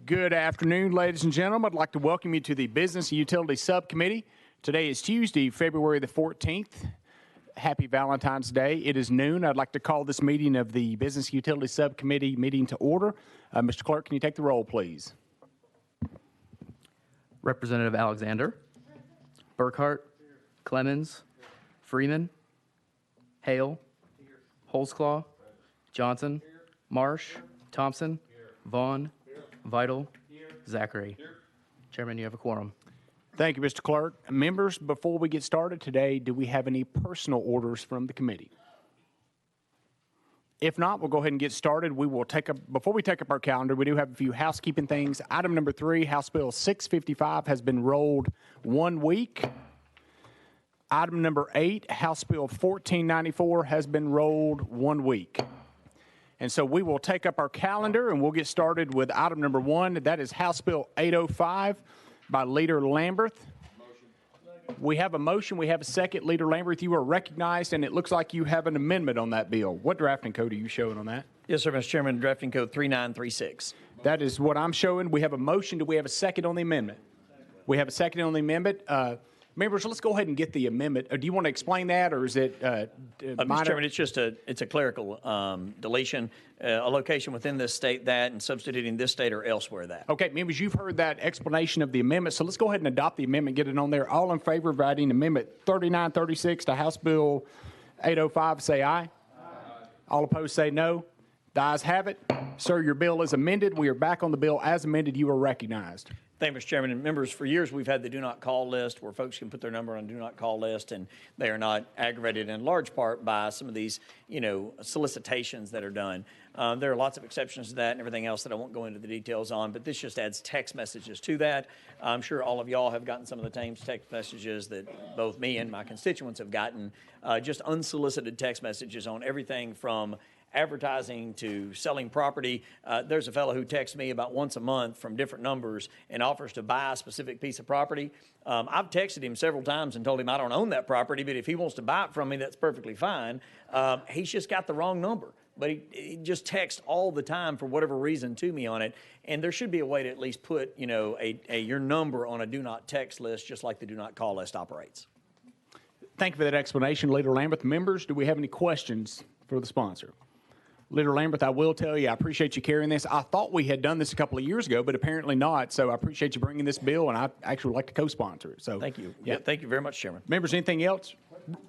Good afternoon, ladies and gentlemen. I'd like to welcome you to the Business and Utility Subcommittee. Today is Tuesday, February the 14th. Happy Valentine's Day. It is noon. I'd like to call this meeting of the Business and Utility Subcommittee meeting to order. Mr. Clerk, can you take the roll, please? Representative Alexander, Burkhart, Clemens, Freeman, Hale, Holzclaw, Johnson, Marsh, Thompson, Vaughn, Vital, Zachary. Chairman, you have a quorum. Thank you, Mr. Clerk. Members, before we get started today, do we have any personal orders from the committee? If not, we'll go ahead and get started. Before we take up our calendar, we do have a few housekeeping things. Item number 3, House Bill 655 has been rolled 1 week. Item number 8, House Bill 1494 has been rolled 1 week. And so we will take up our calendar and we'll get started with item number 1. That is House Bill 805 by Leader Lamberth. We have a motion. We have a second. Leader Lamberth, you are recognized, and it looks like you have an amendment on that bill. What drafting code are you showing on that? Yes, sir, Mr. Chairman, drafting code 3936. That is what I'm showing. We have a motion. Do we have a second on the amendment? We have a second on the amendment. Members, let's go ahead and get the amendment. Do you want to explain that, or is it Mr. Chairman, it's a clerical deletion, a location within this state that, and substituting this state or elsewhere that. Okay, members, you've heard that explanation of the amendment, so let's go ahead and adopt the amendment, get it on there. All in favor of adding Amendment 3936 to House Bill 805, say aye. Aye. All opposed, say no. The ayes have it. Sir, your bill is amended. We are back on the bill as amended. You are recognized. Thank you, Mr. Chairman. And members, for years we've had the do not call list where folks can put their number on a do not call list, and they are not aggravated in large part by some of these, solicitations that are done. There are lots of exceptions to that and everything else that I won't go into the details on, but this just adds text messages to that. I'm sure all of y'all have gotten some of the same text messages that both me and my constituents have gotten, just unsolicited text messages on everything from advertising to selling property. There's a fellow who texts me about once a month from different numbers and offers to buy a specific piece of property. I've texted him several times and told him I don't own that property, but if he wants to buy it from me, that's perfectly fine. He's just got the wrong number, but he just texts all the time for whatever reason to me on it. And there should be a way to at least put, your number on a do not text list, just like the do not call list operates. Thank you for that explanation, Leader Lamberth. Members, do we have any questions for the sponsor? Leader Lamberth, I will tell you, I appreciate you carrying this. I thought we had done this a couple of years ago, but apparently not. So I appreciate you bringing this bill, and I actually would like to co-sponsor it. So thank you. Yeah, thank you very much, Chairman. Members, anything else?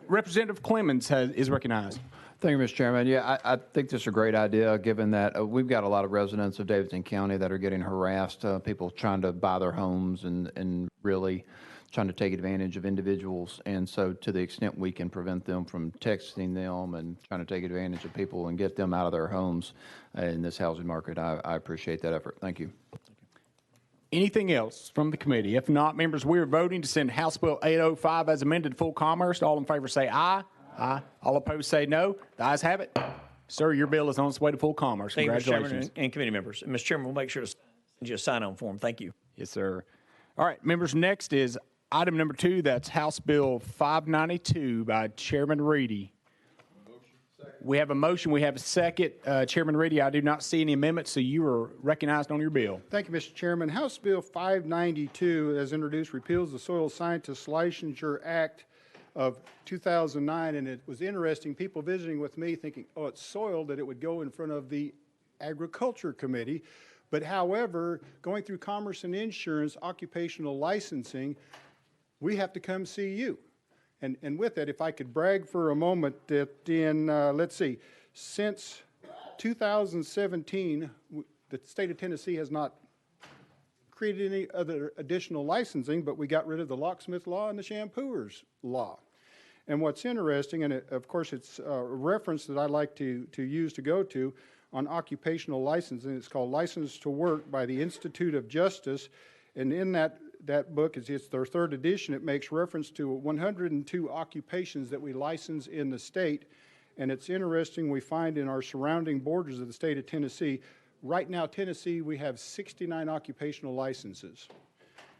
Representative Clemens is recognized. Thank you, Mr. Chairman. Yeah, I think this is a great idea, given that we've got a lot of residents of Davidson County that are getting harassed, people trying to buy their homes and really trying to take advantage of individuals. And so to the extent we can prevent them from texting them and trying to take advantage of people and get them out of their homes in this housing market, I appreciate that effort. Thank you. Anything else from the committee? If not, members, we are voting to send House Bill 805 as amended to full commerce. All in favor say aye. Aye. All opposed say no. The ayes have it. Sir, your bill is on its way to full commerce. Congratulations. Thank you, Mr. Chairman and committee members. And Mr. Chairman, we'll make sure to send you a sign-on form. Thank you. Yes, sir. All right, members, next is item number 2, that's House Bill 592 by Chairman Reedy. We have a motion. We have a second. Chairman Reedy, I do not see any amendments, so you are recognized on your bill. Thank you, Mr. Chairman. House Bill 592, as introduced, repeals the Soil Scientists Licensure Act of 2009, and it was interesting, people visiting with me thinking, oh, it's soil, that it would go in front of the Agriculture Committee. But however, going through Commerce and Insurance, occupational licensing, we have to come see you. And with that, if I could brag for a moment that in, let's see, since 2017, the state of Tennessee has not created any other additional licensing, but we got rid of the locksmith law and the shampooers law. And what's interesting, and of course it's a reference that I like to use to go to on occupational licensing, it's called License to Work by the Institute of Justice. And in that book, it's their 3rd edition, it makes reference to 102 occupations that we license in the state. And it's interesting, we find in our surrounding borders of the state of Tennessee, right now, Tennessee, we have 69 occupational licenses.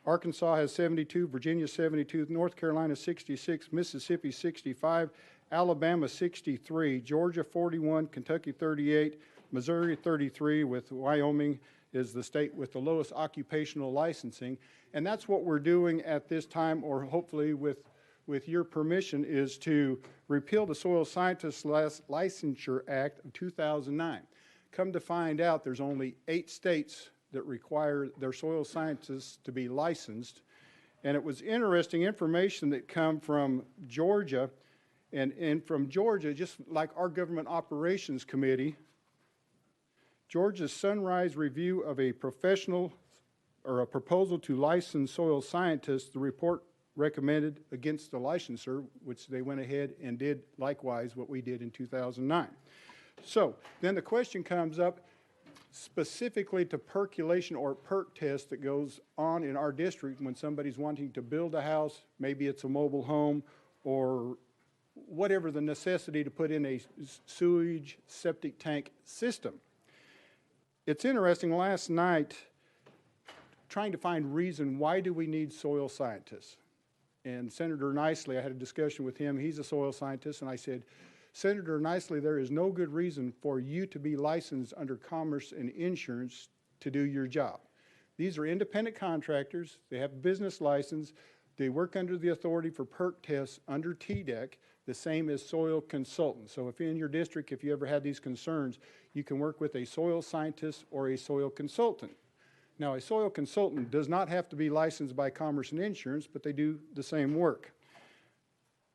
Arkansas has 72, Virginia 72, North Carolina 66, Mississippi 65, Alabama 63, Georgia 41, Kentucky 38, Missouri 33, with Wyoming is the state with the lowest occupational licensing. And that's what we're doing at this time, or hopefully with your permission, is to repeal the Soil Scientists Licensure Act of 2009. Come to find out, there's only 8 states that require their soil scientists to be licensed. And it was interesting information that come from Georgia. And from Georgia, just like our Government Operations Committee, Georgia's Sunrise review of a professional or a proposal to license soil scientists, the report recommended against the licensure, which they went ahead and did likewise what we did in 2009. So then the question comes up specifically to percolation or perk test that goes on in our district when somebody's wanting to build a house, maybe it's a mobile home, or whatever the necessity to put in a sewage septic tank system. It's interesting, last night, trying to find reason why do we need soil scientists. And Senator Nicely, I had a discussion with him, he's a soil scientist, and I said, Senator Nicely, there is no good reason for you to be licensed under Commerce and Insurance to do your job. These are independent contractors, they have a business license, they work under the authority for perk tests under TDEC, the same as soil consultants. So if in your district, if you ever had these concerns, you can work with a soil scientist or a soil consultant. Now, a soil consultant does not have to be licensed by Commerce and Insurance, but they do the same work.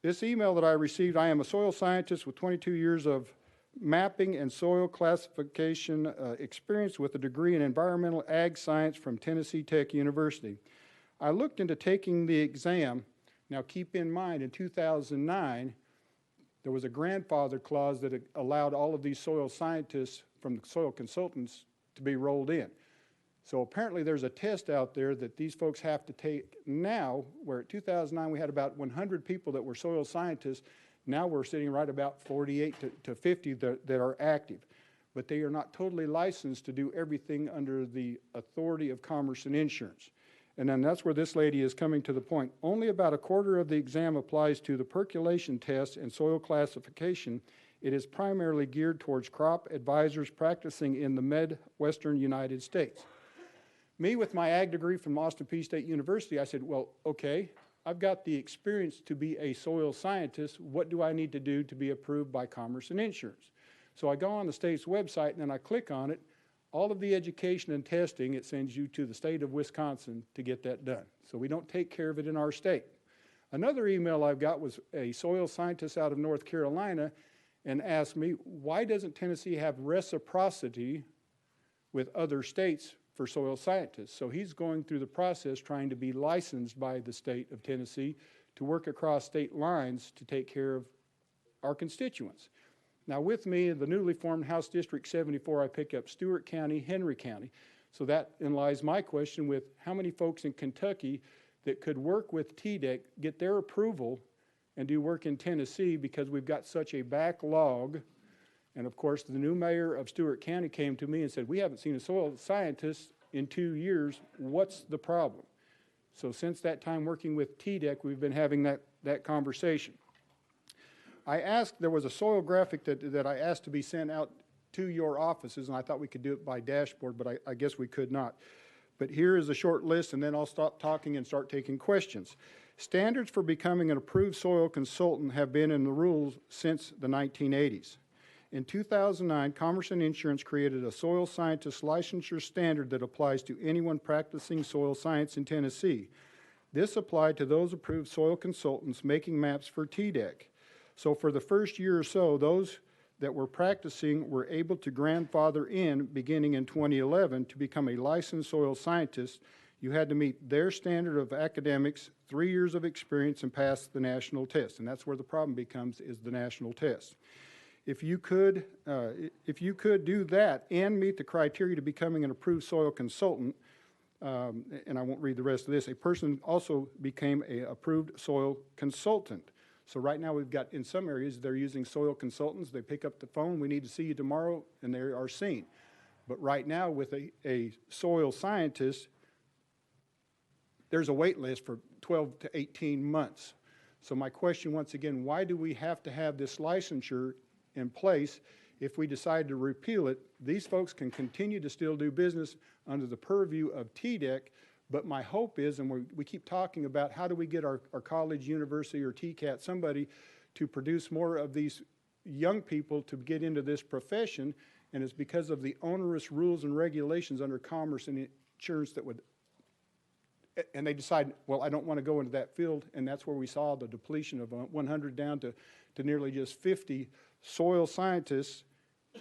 This email that I received, I am a soil scientist with 22 years of mapping and soil classification experience with a degree in environmental ag science from Tennessee Tech University. I looked into taking the exam. Now keep in mind, in 2009, there was a grandfather clause that allowed all of these soil scientists from the soil consultants to be rolled in. So apparently there's a test out there that these folks have to take now, where at 2009 we had about 100 people that were soil scientists. Now we're sitting right about 48 to 50 that are active. But they are not totally licensed to do everything under the authority of Commerce and Insurance. And then that's where this lady is coming to the point. Only about a quarter of the exam applies to the percolation test and soil classification. It is primarily geared towards crop advisors practicing in the Midwestern United States. Me, with my ag degree from Austin Peay State University, I said, well, okay, I've got the experience to be a soil scientist. What do I need to do to be approved by Commerce and Insurance? So I go on the state's website and then I click on it. All of the education and testing, it sends you to the state of Wisconsin to get that done. So we don't take care of it in our state. Another email I've got was a soil scientist out of North Carolina and asked me, why doesn't Tennessee have reciprocity with other states for soil scientists? So he's going through the process trying to be licensed by the state of Tennessee to work across state lines to take care of our constituents. Now with me, the newly formed House District 74, I pick up Stewart County, Henry County. So that in lies my question with how many folks in Kentucky that could work with TDEC, get their approval, and do work in Tennessee, because we've got such a backlog. And of course, the new mayor of Stewart County came to me and said, we haven't seen a soil scientist in 2 years. What's the problem? So since that time working with TDEC, we've been having that conversation. I asked, there was a soil graphic that I asked to be sent out to your offices, and I thought we could do it by dashboard, but I guess we could not. But here is a short list, and then I'll stop talking and start taking questions. Standards for becoming an approved soil consultant have been in the rules since the 1980s. In 2009, Commerce and Insurance created a soil scientist licensure standard that applies to anyone practicing soil science in Tennessee. This applied to those approved soil consultants making maps for TDEC. So for the first year or so, those that were practicing were able to grandfather in, beginning in 2011, to become a licensed soil scientist. You had to meet their standard of academics, 3 years of experience, and pass the national test. And that's where the problem becomes, is the national test. If you could do that and meet the criteria to becoming an approved soil consultant, and I won't read the rest of this, a person also became an approved soil consultant. So right now we've got, in some areas, they're using soil consultants. They pick up the phone, we need to see you tomorrow, and they are seen. But right now with a soil scientist, there's a wait list for 12 to 18 months. So my question once again, why do we have to have this licensure in place if we decide to repeal it, these folks can continue to still do business under the purview of TDEC. But my hope is, and we keep talking about how do we get our college, university, or TCAT, somebody to produce more of these young people to get into this profession, and it's because of the onerous rules and regulations under commerce and insurance that would, and they decide, well, I don't want to go into that field, and that's where we saw the depletion of 100 down to nearly just 50 soil scientists.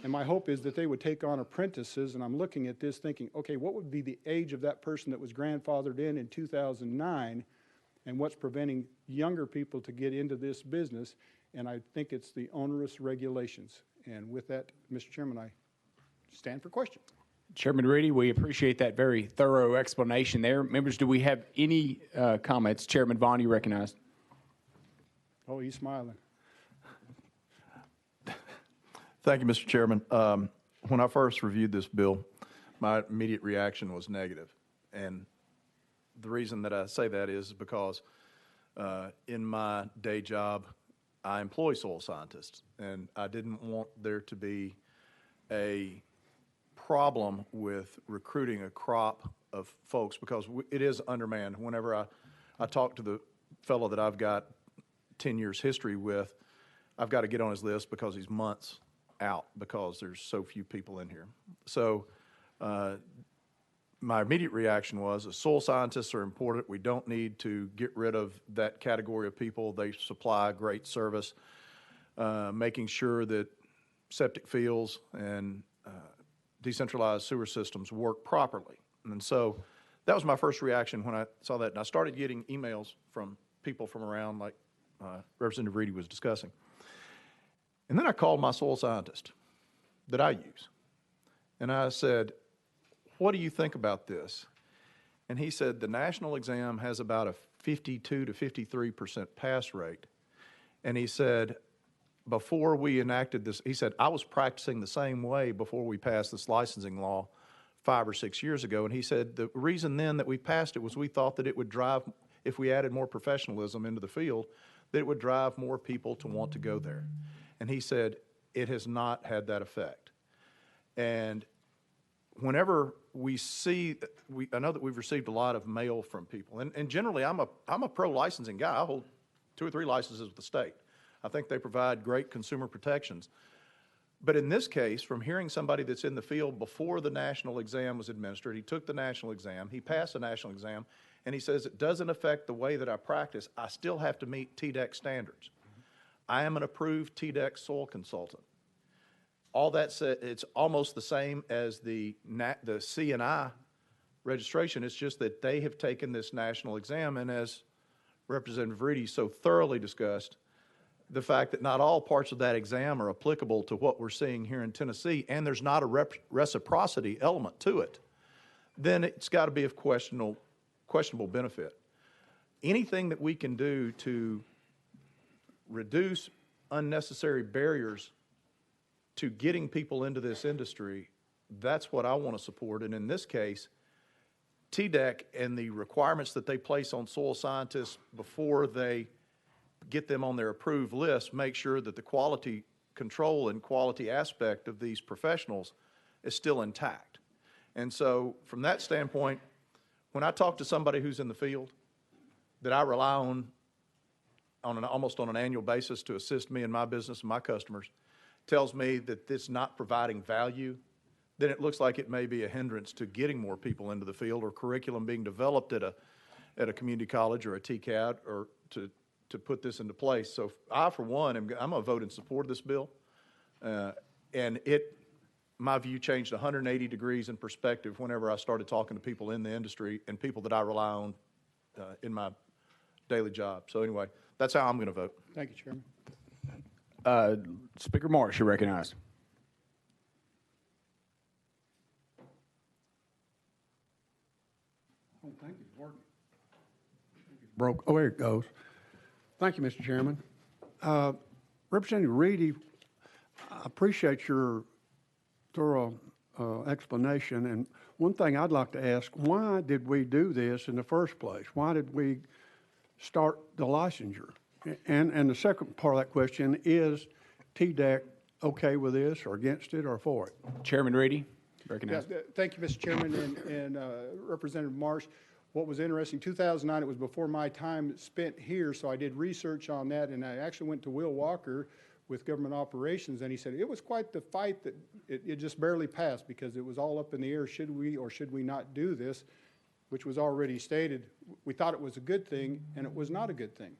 And my hope is that they would take on apprentices, and I'm looking at this thinking, okay, what would be the age of that person that was grandfathered in 2009, and what's preventing younger people to get into this business? And I think it's the onerous regulations. And with that, Mr. Chairman, I stand for question. Chairman Reedy, we appreciate that very thorough explanation there. Members, do we have any comments? Chairman Vaughn, you recognized. Oh, he's smiling. Thank you, Mr. Chairman. When I first reviewed this bill, my immediate reaction was negative. And the reason that I say that is because in my day job, I employ soil scientists, and I didn't want there to be a problem with recruiting a crop of folks because it is undermanned. Whenever I talk to the fellow that I've got 10 years history with, I've got to get on his list because he's months out because there's so few people in here. So my immediate reaction was soil scientists are important. We don't need to get rid of that category of people. They supply great service, making sure that septic fields and decentralized sewer systems work properly. And so that was my first reaction when I saw that. And I started getting emails from people from around, like Representative Reedy was discussing. And then I called my soil scientist that I use. And I said, what do you think about this? And he said, the national exam has about a 52 to 53% pass rate. And he said, before we enacted this, he said, I was practicing the same way before we passed this licensing law 5 or 6 years ago. And he said, the reason then that we passed it was we thought that it would drive, if we added more professionalism into the field, that it would drive more people to want to go there. And he said, it has not had that effect. And whenever we see, I know that we've received a lot of mail from people, and generally I'm a pro-licensing guy. I hold 2 or 3 licenses with the state. I think they provide great consumer protections. But in this case, from hearing somebody that's in the field before the national exam was administered, he took the national exam, he passed the national exam, and he says it doesn't affect the way that I practice. I still have to meet TDEC standards. I am an approved TDEC soil consultant. All that said, it's almost the same as the C&I registration. It's just that they have taken this national exam, and as Representative Reedy so thoroughly discussed, the fact that not all parts of that exam are applicable to what we're seeing here in Tennessee, and there's not a reciprocity element to it, then it's got to be of questionable benefit. Anything that we can do to reduce unnecessary barriers to getting people into this industry, that's what I want to support. And in this case, TDEC and the requirements that they place on soil scientists before they get them on their approved list make sure that the quality control and quality aspect of these professionals is still intact. And so from that standpoint, when I talk to somebody who's in the field that I rely on almost on an annual basis to assist me in my business and my customers, tells me that it's not providing value, then it looks like it may be a hindrance to getting more people into the field or curriculum being developed at a community college or a TCAT or to put this into place. So I, for one, I'm going to vote in support of this bill. And my view changed 180 degrees in perspective whenever I started talking to people in the industry and people that I rely on in my daily job. So anyway, that's how I'm going to vote. Thank you, Chairman. Speaker Marsh, you're recognized. Oh, thank you. It's working. Broke. Oh, there it goes. Thank you, Mr. Chairman. Representative Reedy, I appreciate your thorough explanation. And one thing I'd like to ask, why did we do this in the first place? Why did we start the licensure? And the second part of that question is TDEC okay with this, or against it, or for it? Chairman Reedy, Yeah, recognize. thank you, Mr. Chairman and Representative Marsh. What was interesting, 2009, it was before my time spent here, so I did research on that, and I actually went to Will Walker with Government Operations, and he said it was quite the fight that it just barely passed because it was all up in the air, should we or should we not do this, which was already stated. We thought it was a good thing, and it was not a good thing.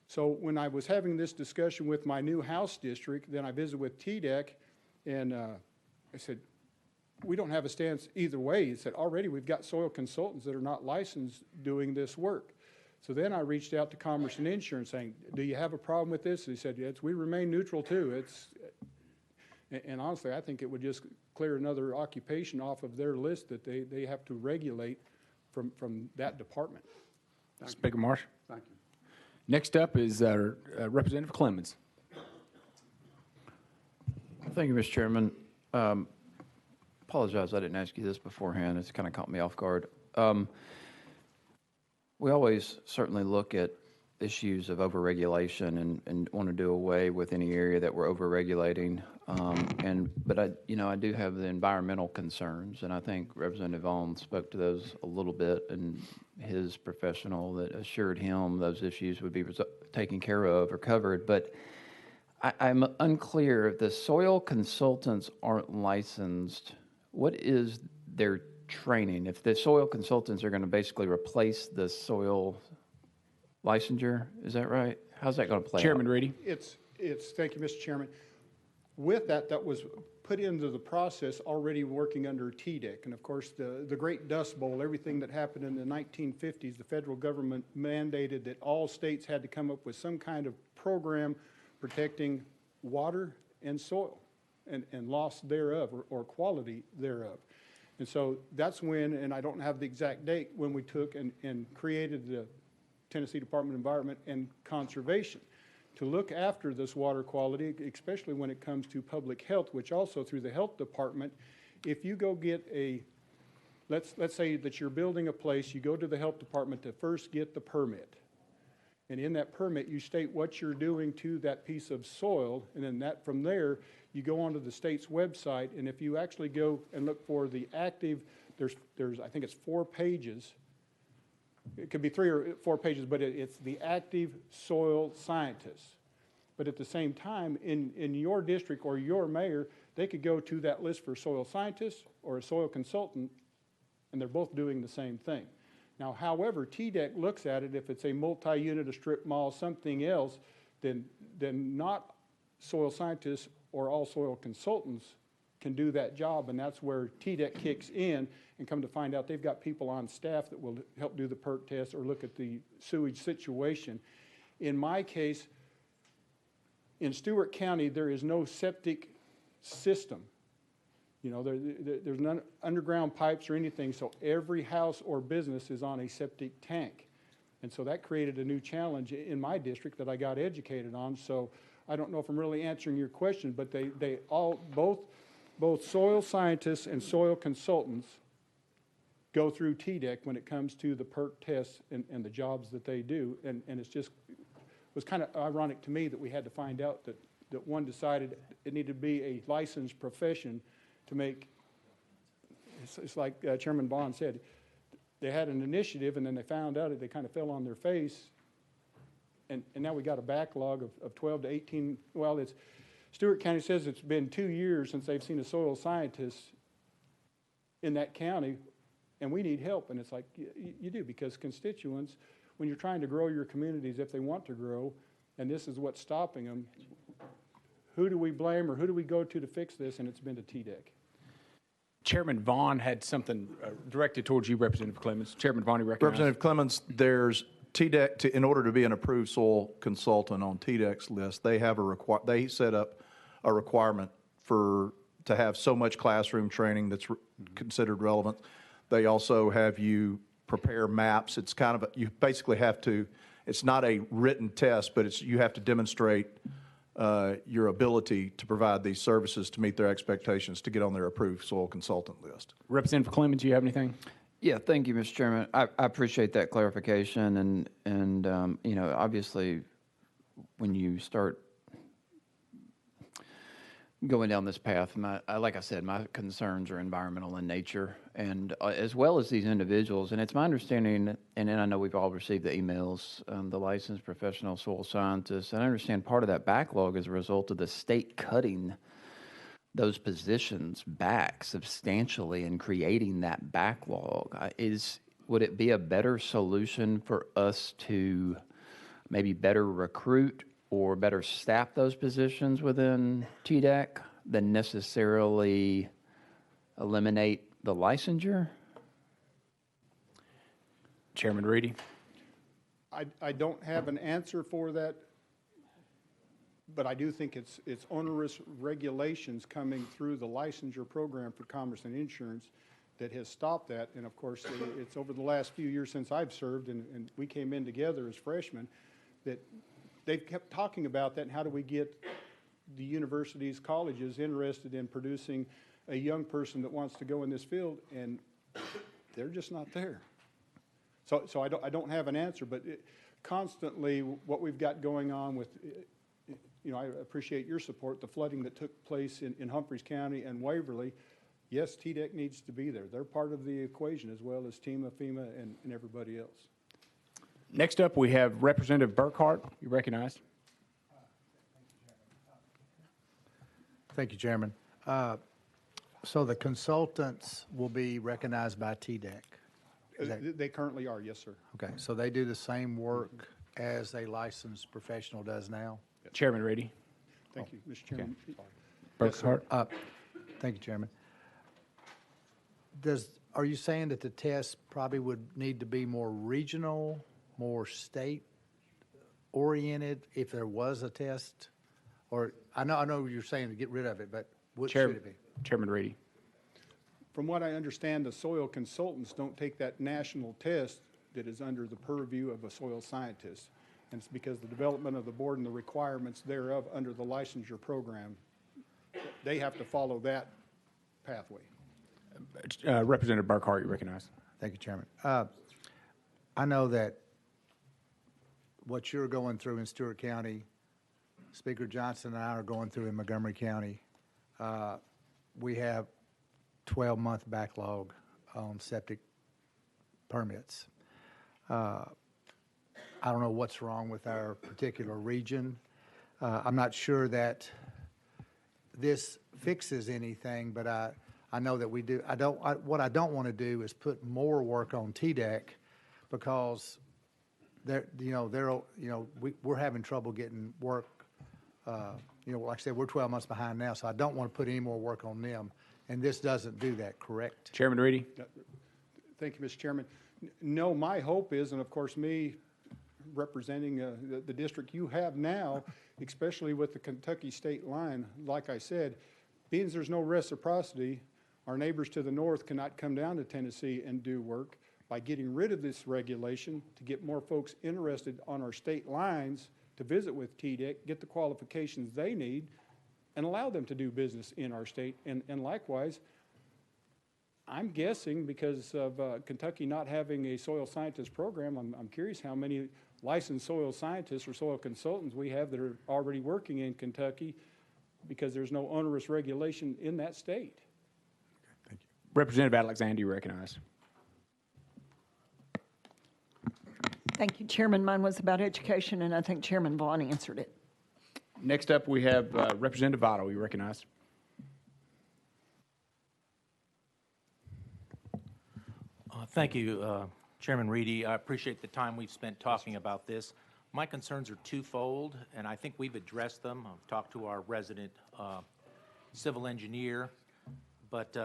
So when I was having this discussion with my new House district, then I visited with TDEC, and I said, we don't have a stance either way. He said, already we've got soil consultants that are not licensed doing this work. So then I reached out to Commerce and Insurance saying, do you have a problem with this? He said, yes, we remain neutral too. And honestly, I think it would just clear another occupation off of their list that they have to regulate from that department. Speaker Marsh. Thank you. Next up is Representative Clemens. Thank you, Mr. Chairman. Apologize, I didn't ask you this beforehand. It's kind of caught me off guard. We always certainly look at issues of overregulation and want to do away with any area that we're overregulating. But I do have the environmental concerns, and I think Representative Vaughn spoke to those a little bit, and his professional that assured him those issues would be taken care of or covered. But I'm unclear if the soil consultants aren't licensed. What is their training? If the soil consultants are going to basically replace the soil licensure, is that right? How's that going to play Chairman out? Reedy. Thank you, Mr. Chairman. With that was put into the process already working under TDEC. And of course, the Great Dust Bowl, everything that happened in the 1950s, the federal government mandated that all states had to come up with some kind of program protecting water and soil and loss thereof or quality thereof. And so that's when, and I don't have the exact date, when we took and created the Tennessee Department of Environment and Conservation to look after this water quality, especially when it comes to public health, which also through the health department, if you go get let's say that you're building a place, you go to the health department to first get the permit. And in that permit, you state what you're doing to that piece of soil, and then from there, you go onto the state's website, and if you actually go and look for the active, there's I think it's 4 pages. It could be 3 or 4 pages, but it's the active soil scientists. But at the same time, in your district or your mayor, they could go to that list for soil scientists or a soil consultant, and they're both doing the same thing. Now, however, TDEC looks at it, if it's a multi-unit, a strip mall, something else, then not soil scientists or all soil consultants can do that job, and that's where TDEC kicks in, and come to find out they've got people on staff that will help do the PERT test or look at the sewage situation. In my case, in Stewart County, there is no septic system. You know, there's none underground pipes or anything, so every house or business is on a septic tank. And so that created a new challenge in my district that I got educated on. So I don't know if I'm really answering your question, but they all, both soil scientists and soil consultants go through TDEC when it comes to the PERT tests and the jobs that they do. And it's just, was kind of ironic to me that we had to find out that one decided it needed to be a licensed profession to make, it's like Chairman Bond said, they had an initiative and then they found out that they kind of fell on their face, and now we got a backlog of 12 to 18, well, Stewart County says it's been 2 years since they've seen a soil scientist in that county, and we need help. And it's like, you do, because constituents, when you're trying to grow your communities, if they want to grow, and this is what's stopping them, who do we blame or who do we go to fix this? And it's been to TDEC. Chairman Vaughn had something directed towards you, Representative Clemens. Chairman Vaughn, you recognize. Representative Clemens, there's TDEC, in order to be an approved soil consultant on TDEC's list, they have they set up a requirement to have so much classroom training that's considered relevant. They also have you prepare maps. It's kind of you basically have to, it's not a written test, but you have to demonstrate your ability to provide these services to meet their expectations to get on their approved soil consultant list. Representative Clemens, do you have anything? Yeah, thank you, Mr. Chairman. I appreciate that clarification, and obviously, when you start going down this path. Like I said, my concerns are environmental in nature, and as well as these individuals. And it's my understanding, and then I know we've all received the emails, the licensed professional soil scientists, and I understand part of that backlog is a result of the state cutting those positions back substantially and creating that backlog. Would it be a better solution for us to maybe better recruit or better staff those positions within TDEC than necessarily eliminate the licensure? Chairman Reedy. I don't have an answer for that, but I do think it's onerous regulations coming through the licensure program for commerce and insurance that has stopped that. And of course, it's over the last few years since I've served, and we came in together as freshmen, that they've kept talking about that and how do we get the universities, colleges interested in producing a young person that wants to go in this field, and they're just not there. So I don't have an answer, but constantly what we've got going on with, I appreciate your support, the flooding that took place in Humphreys County and Waverly. Yes, TDEC needs to be there. They're part of the equation as well as TEMA, FEMA, and everybody else. Next up, we have Representative Burkhart. You recognized. Thank you, Chairman. So the consultants will be recognized by TDEC? They currently are, yes, sir. Okay, so they do the same work as a licensed professional does now? Chairman Reedy. Thank you, Mr. Chairman. Burkhart. Thank you, Chairman. Are you saying that the test probably would need to be more regional, more state-oriented if there was a test? Or, I know you're saying to get rid of it, but what should it be? Chairman Reedy. From what I understand, the soil consultants don't take that national test that is under the purview of a soil scientist. And it's because the development of the board and the requirements thereof under the licensure program, they have to follow that pathway. Representative Burkhart, you recognize. Thank you, Chairman. I know that what you're going through in Stewart County, Speaker Johnson and I are going through in Montgomery County. We have 12-month backlog on septic permits. I don't know what's wrong with our particular region. I'm not sure that this fixes anything, but I know that we do. What I don't want to do is put more work on TDEC because we're having trouble getting work. Like I said, we're 12 months behind now, so I don't want to put any more work on them. And this doesn't do that, correct? Chairman Reedy. Thank you, Mr. Chairman. No, my hope is, and of course me representing the district you have now, especially with the Kentucky state line, like I said, being there's no reciprocity, our neighbors to the north cannot come down to Tennessee and do work. By getting rid of this regulation to get more folks interested on our state lines to visit with TDEC, get the qualifications they need, and allow them to do business in our state. And likewise, I'm guessing because of Kentucky not having a soil scientist program, I'm curious how many licensed soil scientists or soil consultants we have that are already working in Kentucky because there's no onerous regulation in that state. Thank you. Representative Alexander, you recognize. Thank you, Chairman. Mine was about education, and I think Chairman Vaughn answered it. Next up, we have Representative Votto. You recognize. Thank you, Chairman Reedy. I appreciate the time we've spent talking about this. My concerns are twofold, and I think we've addressed them. I've talked to our resident civil engineer, but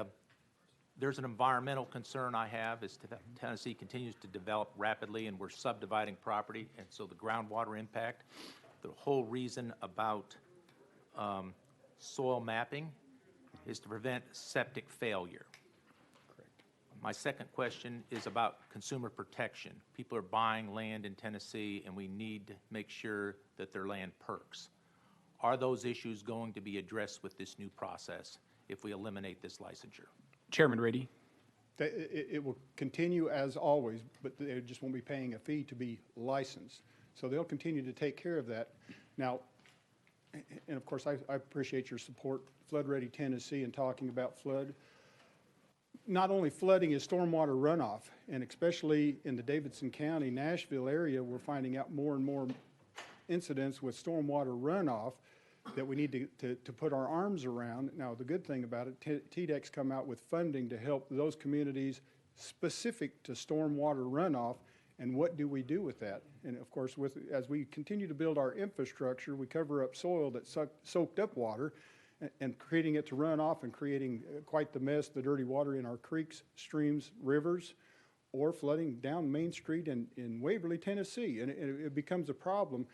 there's an environmental concern I have as Tennessee continues to develop rapidly and we're subdividing property, and so the groundwater impact. The whole reason about soil mapping is to prevent septic failure. Correct. My second question is about consumer protection. People are buying land in Tennessee and we need to make sure that their land perks. Are those issues going to be addressed with this new process if we eliminate this licensure? Chairman Reedy. It will continue as always, but they just won't be paying a fee to be licensed. So they'll continue to take care of that. Now, and of course, I appreciate your support, Flood Ready Tennessee, and talking about flood. Not only flooding is stormwater runoff, and especially in the Davidson County, Nashville area, we're finding out more and more incidents with stormwater runoff that we need to put our arms around. Now, the good thing about it, TDEC's come out with funding to help those communities specific to stormwater runoff, and what do we do with that? And of course, as we continue to build our infrastructure, we cover up soil that soaked up water, and creating it to run off and creating quite the mess, the dirty water in our creeks, streams, rivers, or flooding down Main Street in Waverly, Tennessee. And it becomes a problem,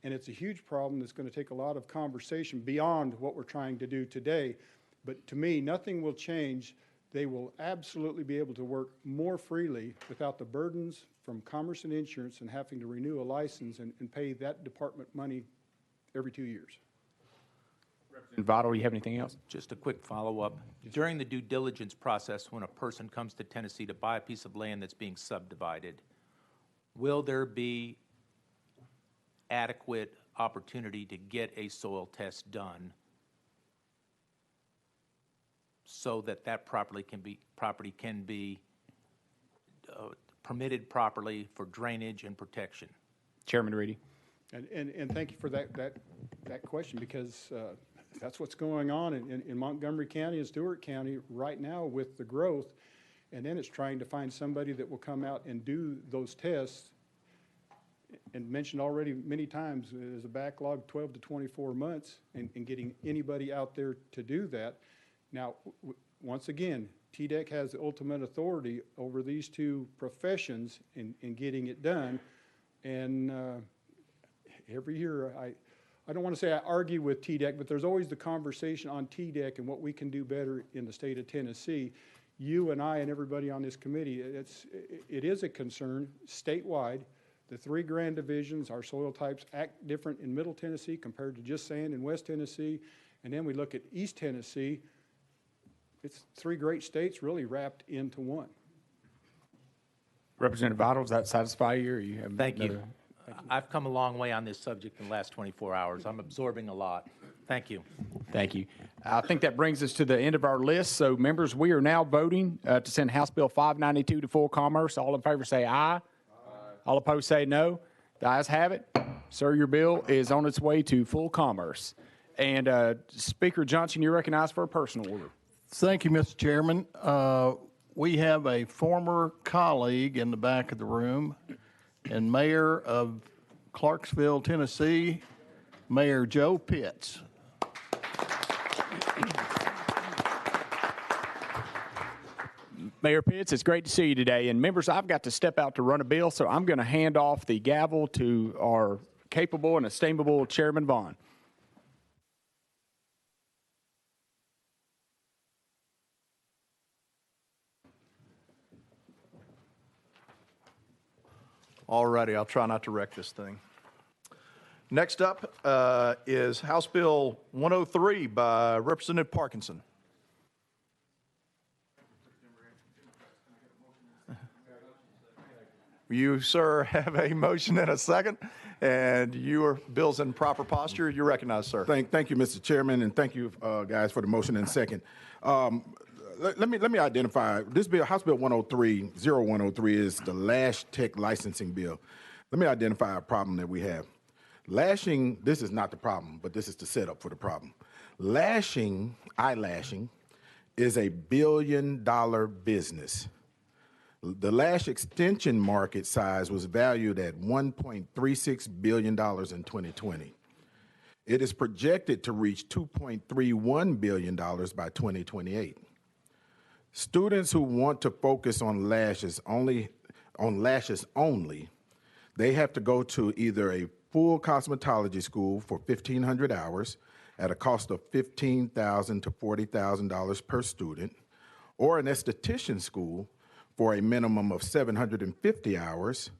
and it's a huge problem that's going to take a lot of conversation beyond what we're trying to do today. But to me, nothing will change. They will absolutely be able to work more freely without the burdens from Commerce and Insurance and having to renew a license and pay that department money every 2 years. Representative Vital, you have anything else? Just a quick follow-up. During the due diligence process, when a person comes to Tennessee to buy a piece of land that's being subdivided, will there be adequate opportunity to get a soil test done so that that property can be permitted properly for drainage and protection? Chairman Reedy. And thank you for that question, because that's what's going on in Montgomery County and Stewart County right now with the growth. And then it's trying to find somebody that will come out and do those tests. And mentioned already many times, there's a backlog 12 to 24 months in getting anybody out there to do that. Now, once again, TDEC has the ultimate authority over these two professions in getting it done. And every year, I don't want to say I argue with TDEC, but there's always the conversation on TDEC and what we can do better in the state of Tennessee. You and I and everybody on this committee, it is a concern statewide. The 3 grand divisions, our soil types act different in Middle Tennessee compared to just sand in West Tennessee. And then we look at East Tennessee. It's 3 great states really wrapped into one. Representative Vital, does that satisfy you, or you have Thank you. another? I've come a long way on this subject in the last 24 hours. I'm absorbing a lot. Thank you. Thank you. I think that brings us to the end of our list. So, members, we are now voting to send House Bill 592 to full commerce. All in favor say aye. Aye. All opposed say no. The ayes have it. Sir, your bill is on its way to full commerce. And Speaker Johnson, you're recognized for a personal order. Thank you, Mr. Chairman. We have a former colleague in the back of the room and mayor of Clarksville, Tennessee, Mayor Joe Pitts. Mayor Pitts, it's great to see you today. And members, I've got to step out to run a bill, so I'm going to hand off the gavel to our capable and estimable Chairman Vaughn. All righty, I'll try not to wreck this thing. Next up is House Bill 103 by Representative Parkinson. You, sir, have a motion and a second, and your bill's in proper posture. You're recognized, sir. Thank you, Mr. Chairman, and thank you, guys, for the motion and second. Let me identify this bill. House Bill 103 is the Lash Tech licensing bill. Let me identify a problem that we have. Lashing, this is not the problem, but this is the setup for the problem. Eyelashing is a billion-dollar business. The lash extension market size was valued at $1.36 billion in 2020. It is projected to reach $2.31 billion by 2028. Students who want to focus on lashes only, they have to go to either a full cosmetology school for 1,500 hours at a cost of $15,000 to $40,000 per student, or an esthetician school for a minimum of 750 hours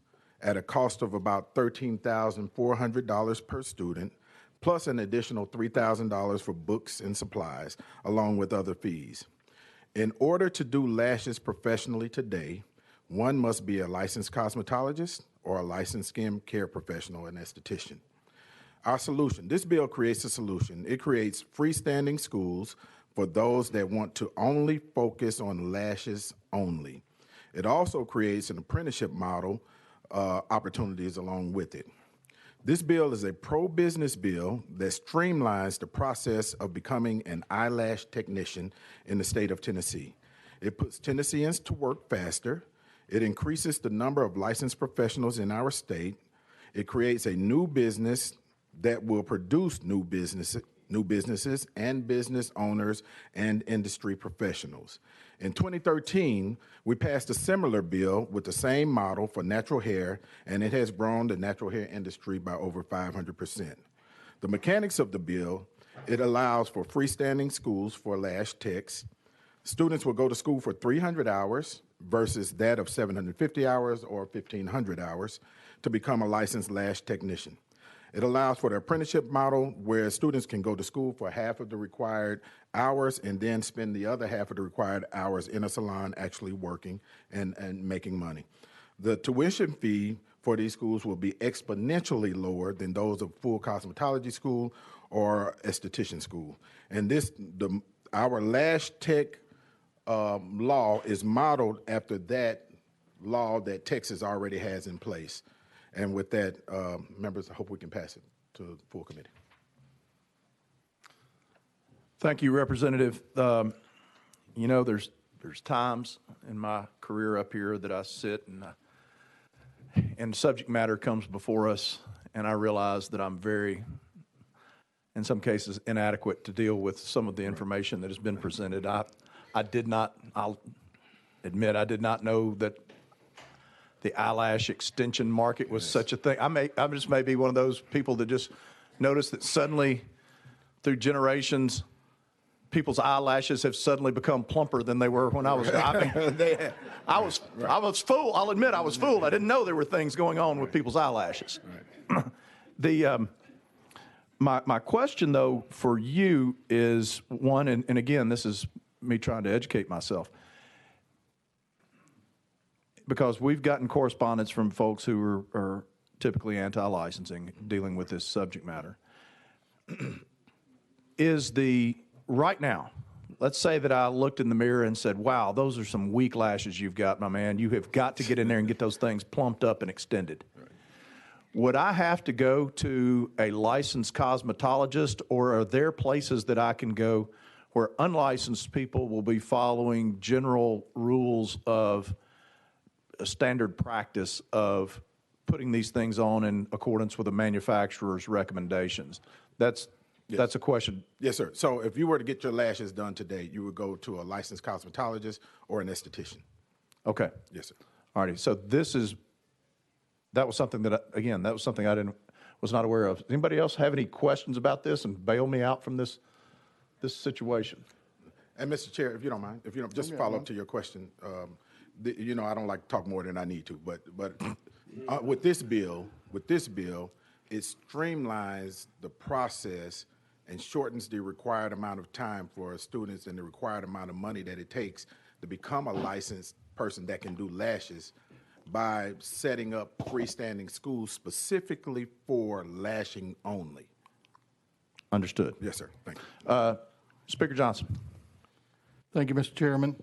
at a cost of about $13,400 per student, plus an additional $3,000 for books and supplies, along with other fees. In order to do lashes professionally today, one must be a licensed cosmetologist or a licensed skin care professional and esthetician. Our solution, this bill creates a solution. It creates freestanding schools for those that want to only focus on lashes only. It also creates an apprenticeship model opportunities along with it. This bill is a pro-business bill that streamlines the process of becoming an eyelash technician in the state of Tennessee. It puts Tennesseans to work faster. It increases the number of licensed professionals in our state. It creates a new business that will produce new businesses and business owners and industry professionals. In 2013, we passed a similar bill with the same model for natural hair, and it has grown the natural hair industry by over 500%. The mechanics of the bill, it allows for freestanding schools for lash techs. Students will go to school for 300 hours versus that of 750 hours or 1,500 hours to become a licensed lash technician. It allows for the apprenticeship model where students can go to school for half of the required hours and then spend the other half of the required hours in a salon actually working and making money. The tuition fee for these schools will be exponentially lower than those of full cosmetology school or esthetician school. And our lash tech law is modeled after that law that Texas already has in place. And with that, members, I hope we can pass it to the full committee. Thank you, Representative. You know, there's times in my career up here that I sit and subject matter comes before us, and I realize that I'm very, in some cases, inadequate to deal with some of the information that has been presented. I'll admit, I did not know that the eyelash extension market was such a thing. I just may be one of those people that just noticed that suddenly, through generations, people's eyelashes have suddenly become plumper than they were when I was. I was fooled. I'll admit I was fooled. I didn't know there were things going on with people's eyelashes. Right. My question though for you is one, and again, this is me trying to educate myself, because we've gotten correspondence from folks who are typically anti-licensing dealing with this subject matter. Right now, let's say that I looked in the mirror and said, wow, those are some weak lashes you've got, my man. You have got to get in there and get those things plumped up and extended. Right. Would I have to go to a licensed cosmetologist, or are there places that I can go where unlicensed people will be following general rules of a standard practice of putting these things on in accordance with the manufacturer's recommendations? That's a question. Yes, sir. So if you were to get your lashes done today, you would go to a licensed cosmetologist or an esthetician. Okay. Yes, sir. All righty. So that was something I was not aware of. Does anybody else have any questions about this and bail me out from this situation? And Mr. Chair, if you don't mind, just follow up to your question. I don't like to talk more than I need to, but with this bill, it streamlines the process and shortens the required amount of time for students and the required amount of money that it takes to become a licensed person that can do lashes by setting up freestanding schools specifically for lashing only. Understood. Yes, sir. Thank you. Speaker Johnson. Thank you, Mr. Chairman.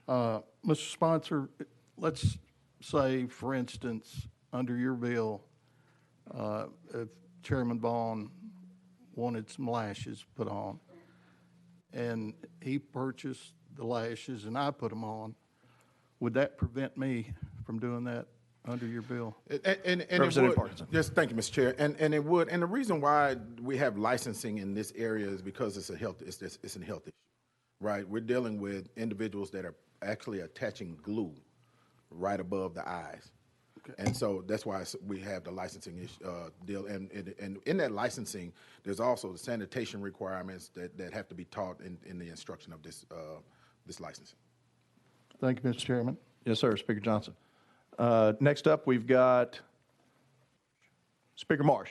Mr. Sponsor, let's say, for instance, under your bill, if Chairman Vaughn wanted some lashes put on, and he purchased the lashes and I put them on, would that prevent me from doing that under your bill? And Representative Parkinson. Yes, thank you, Mr. Chair. And it would. And the reason why we have licensing in this area is because it's a health issue, right? We're dealing with individuals that are actually attaching glue right above the eyes. Okay. And so that's why we have the licensing deal. And in that licensing, there's also the sanitation requirements that have to be taught in the instruction of this licensing. Thank you, Mr. Chairman. Yes, sir, Speaker Johnson. Next up, we've got Speaker Marsh.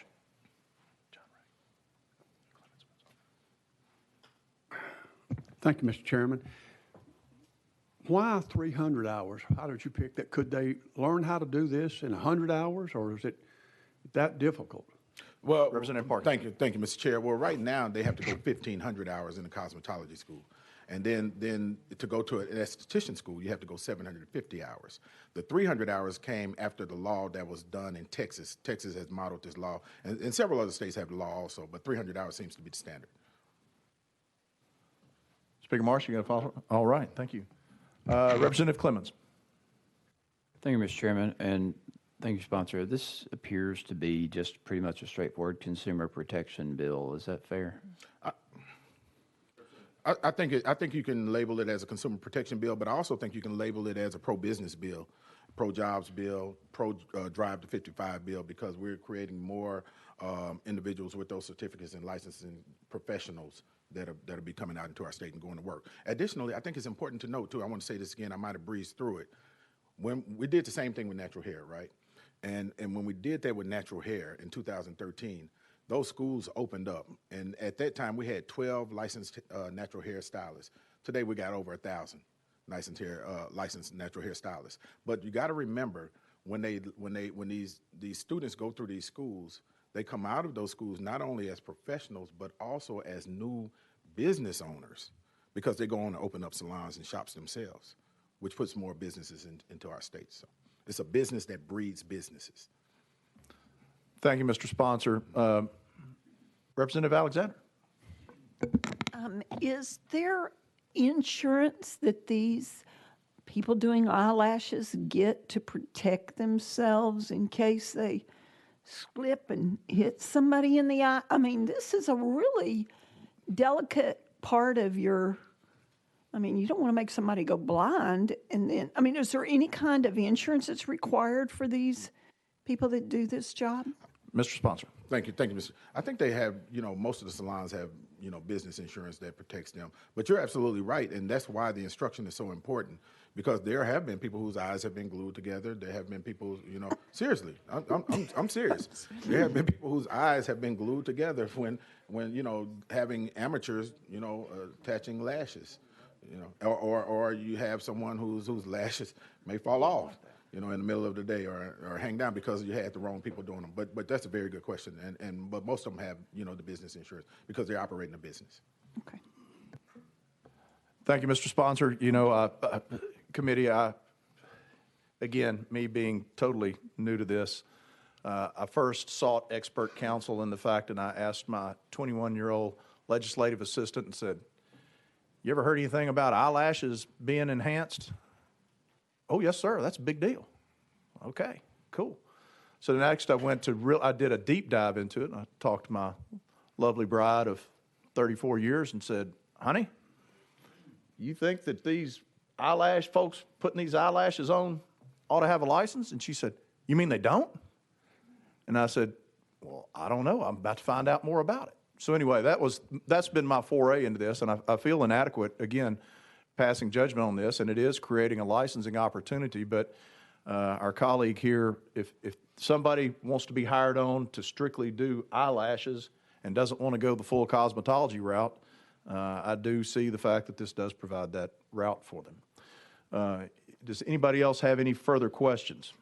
Thank you, Mr. Chairman. Why 300 hours? How did you pick that? Could they learn how to do this in 100 hours, or is it that difficult? Well, Representative Parker. Thank you, Mr. Chair. Well, right now, they have to go 1,500 hours in the cosmetology school. And then to go to an esthetician school, you have to go 750 hours. The 300 hours came after the law that was done in Texas. Texas has modeled this law, and several other states have the law also, but 300 hours seems to be the standard. Speaker Marsh, you got to follow? All right, thank you. Representative Clemens. Thank you, Mr. Chairman, and thank you, sponsor. This appears to be just pretty much a straightforward consumer protection bill. Is that fair? I think you can label it as a consumer protection bill, but I also think you can label it as a pro-business bill, pro-jobs bill, pro-drive to 55 bill, because we're creating more individuals with those certificates and licensing professionals that'll be coming out into our state and going to work. Additionally, I think it's important to note too, I want to say this again, I might have breezed through it. When we did the same thing with natural hair, right? And when we did that with natural hair in 2013, those schools opened up, and at that time we had 12 licensed natural hair stylists. Today we got over 1,000 licensed natural hair stylists. But you got to remember, when these students go through these schools, they come out of those schools not only as professionals but also as new business owners, because they go on to open up salons and shops themselves, which puts more businesses into our state. So it's a business that breeds businesses. Thank you, Mr. Sponsor. Representative Alexander. Is there insurance that these people doing eyelashes get to protect themselves in case they slip and hit somebody in the eye? I mean, this is a really delicate part of your, I mean, you don't want to make somebody go blind. And then, I mean, is there any kind of insurance that's required for these people that do this job? Mr. Sponsor. Thank you, Mr. I think they have, most of the salons have, business insurance that protects them. But you're absolutely right, and that's why the instruction is so important, because there have been people whose eyes have been glued together. There have been people, seriously, I'm serious. There have been people whose eyes have been glued together when having amateurs, attaching lashes, or you have someone whose lashes may fall off, in the middle of the day, or hang down because you had the wrong people doing them. But that's a very good question, but most of them have the business insurance because they're operating a business. Okay. Thank you, Mr. Sponsor. Committee, again, me being totally new to this, I first sought expert counsel in the fact, and I asked my 21-year-old legislative assistant and said, "You ever heard anything about eyelashes being enhanced?" "Oh, yes, sir. That's a big deal." Okay, cool. So next I went to I did a deep dive into it, and I talked to my lovely bride of 34 years and said, "Honey, you think that these eyelash folks putting these eyelashes on ought to have a license?" And she said, "You mean they don't?" And I said, "Well, I don't know. I'm about to find out more about it." So anyway, that's been my foray into this, and I feel inadequate, again, passing judgment on this, and it is creating a licensing opportunity. But our colleague here, if somebody wants to be hired on to strictly do eyelashes and doesn't want to go the full cosmetology route, I do see the fact that this does provide that route for them. Does anybody else have any further questions?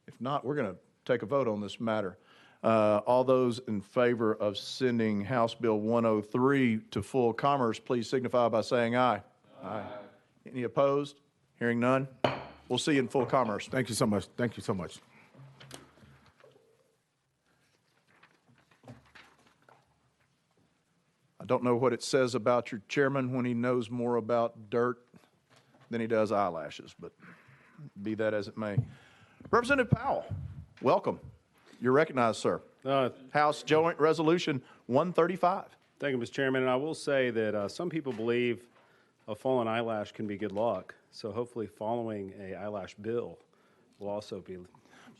If not, we're going to take a vote on this matter. All those in favor of sending House Bill 103 to full commerce, please signify by saying aye. Aye. Any opposed? Hearing none. We'll see you in full commerce. Thank you so much. Thank you so much. I don't know what it says about your chairman when he knows more about dirt than he does eyelashes, but be that as it may. Representative Powell, welcome. You're recognized, sir. House Joint Resolution 135. Thank you, Mr. Chairman. And I will say that some people believe a fallen eyelash can be good luck. So hopefully following a eyelash bill will also be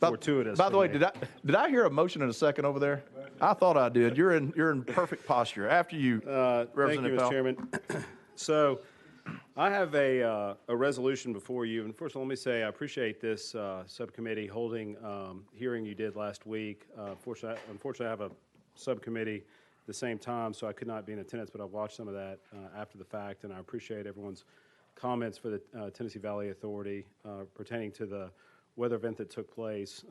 fortuitous. By the way, did I hear a motion in a second over there? I thought I did. You're in perfect posture. After you, Representative Powell. Thank you, Mr. Chairman. So I have a resolution before you. And first of all, let me say I appreciate this subcommittee holding hearing you did last week. Unfortunately, I have a subcommittee at the same time, so I could not be in attendance, but I watched some of that after the fact, and I appreciate everyone's comments for the Tennessee Valley Authority pertaining to the weather event that took place.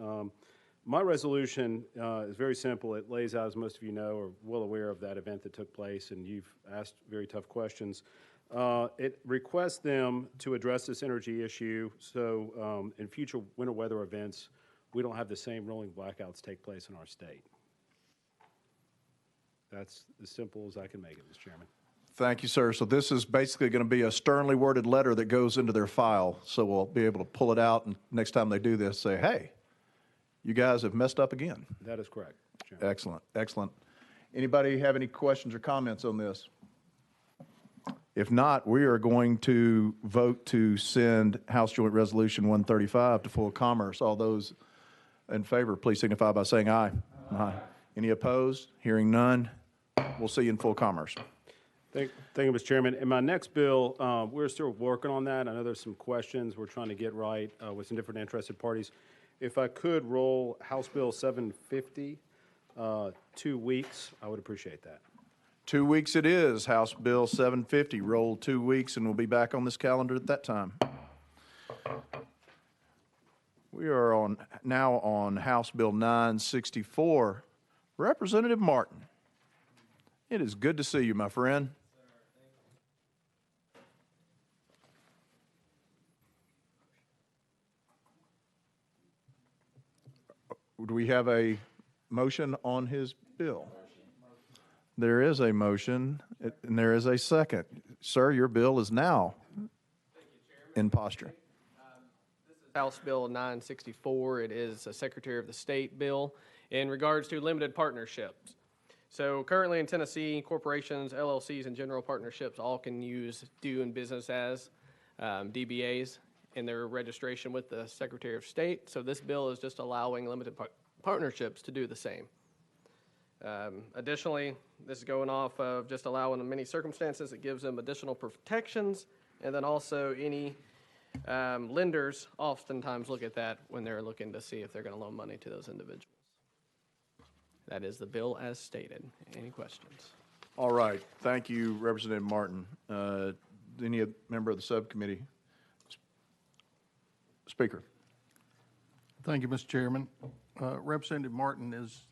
My resolution is very simple. It lays out, as most of you know, are well aware of that event that took place, and you've asked very tough questions. It requests them to address this energy issue so in future winter weather events, we don't have the same rolling blackouts take place in our state. That's as simple as I can make it, Mr. Chairman. Thank you, sir. So this is basically going to be a sternly worded letter that goes into their file. So we'll be able to pull it out and next time they do this, say, hey, you guys have messed up again. That is correct, Mr. Chairman. Excellent, excellent. Anybody have any questions or comments on this? If not, we are going to vote to send House Joint Resolution 135 to full commerce. All those in favor, please signify by saying aye. Aye. Any opposed? Hearing none, we'll see you in full commerce. Thank you, Mr. Chairman. In my next bill, we're still working on that. I know there's some questions we're trying to get right with some different interested parties. If I could roll House Bill 750 2 weeks, I would appreciate that. 2 weeks it is. House Bill 750 rolled 2 weeks, and we'll be back on this calendar at that time. We are now on House Bill 964. Representative Martin, it is good to see you, my friend. Do we have a motion on his bill? There is a motion, and there is a second. Sir, your bill is now in posture. This is House Bill 964. It is a Secretary of the State bill in regards to limited partnerships. So currently in Tennessee, corporations, LLCs, and general partnerships all can use doing business as DBAs in their registration with the Secretary of State. So this bill is just allowing limited partnerships to do the same. Additionally, this is going off of just allowing in many circumstances. It gives them additional protections, and then also any lenders oftentimes look at that when they're looking to see if they're going to loan money to those individuals. That is the bill as stated. Any questions? All right. Thank you, Representative Martin. Any member of the subcommittee? Speaker. Thank you, Mr. Chairman. Representative Martin, is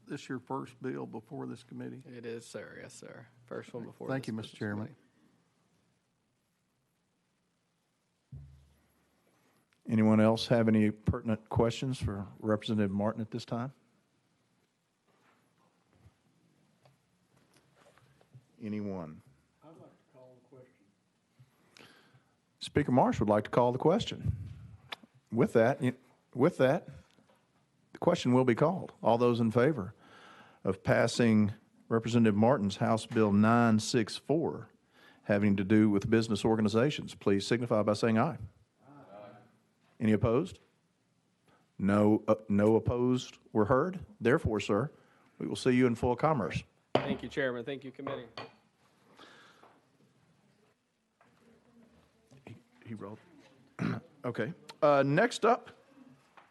this your first bill before this committee? It is, sir. Yes, sir. First one before. Thank you, this Mr. Chairman. committee. Anyone else have any pertinent questions for Representative Martin at this time? Anyone? I'd like to call the question. Speaker Marsh would like to call the question. With that, the question will be called. All those in favor of passing Representative Martin's House Bill 964, having to do with business organizations, please signify by saying aye. Aye. Any opposed? No opposed were heard. Therefore, sir, we will see you in full commerce. Thank you, Chairman. Thank you, committee. He wrote. Okay. Next up,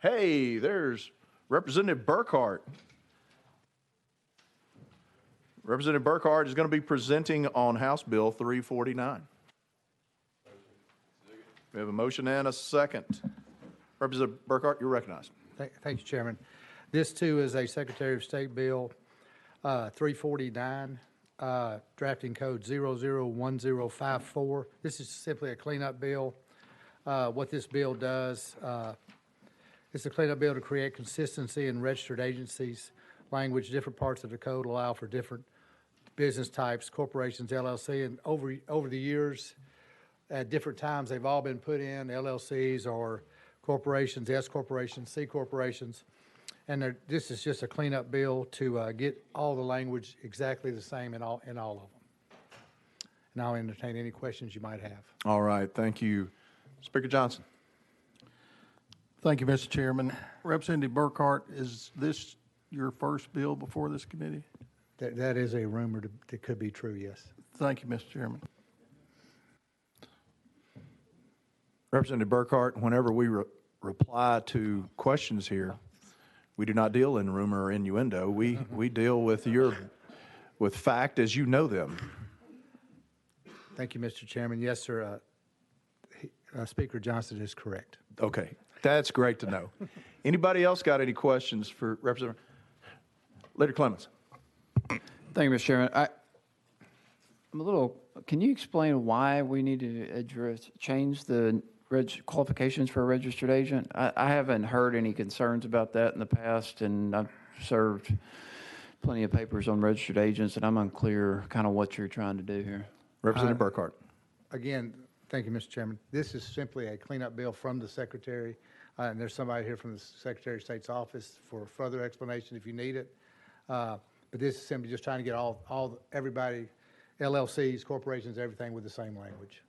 hey, there's Representative Burkhart. Representative Burkhart is going to be presenting on House Bill 349. We have a motion and a second. Representative Burkhart, you're recognized. Thank you, Chairman. This, too, is a Secretary of State Bill 349, drafting code 001054. This is simply a cleanup bill. What this bill does, it's a cleanup bill to create consistency in registered agencies language. Different parts of the code allow for different business types, corporations, LLC, and over the years, at different times, they've all been put in LLCs or corporations, S corporations, C corporations. And this is just a cleanup bill to get all the language exactly the same in all of them. And I'll entertain any questions you might have. All right, thank you. Speaker Johnson. Thank you, Mr. Chairman. Representative Burkhart, is this your first bill before this committee? That is a rumor that could be true, yes. Thank you, Mr. Chairman. Representative Burkhart, whenever we reply to questions here, we do not deal in rumor or innuendo. We deal with with fact as you know them. Thank you, Mr. Chairman. Yes, sir. Speaker Johnson is correct. Okay. That's great to know. Anybody else got any questions for Representative? Leader Clemens. Thank you, Mr. Chairman. I'm a little, can you explain why we need to change the qualifications for a registered agent? I haven't heard any concerns about that in the past, and I've served plenty of papers on registered agents, and I'm unclear kind of what you're trying to do here. Representative Burkhart. Again, thank you, Mr. Chairman. This is simply a cleanup bill from the Secretary, and there's somebody here from the Secretary of State's office for further explanation if you need it. But this is simply just trying to get everybody, LLCs, corporations, everything with the same language.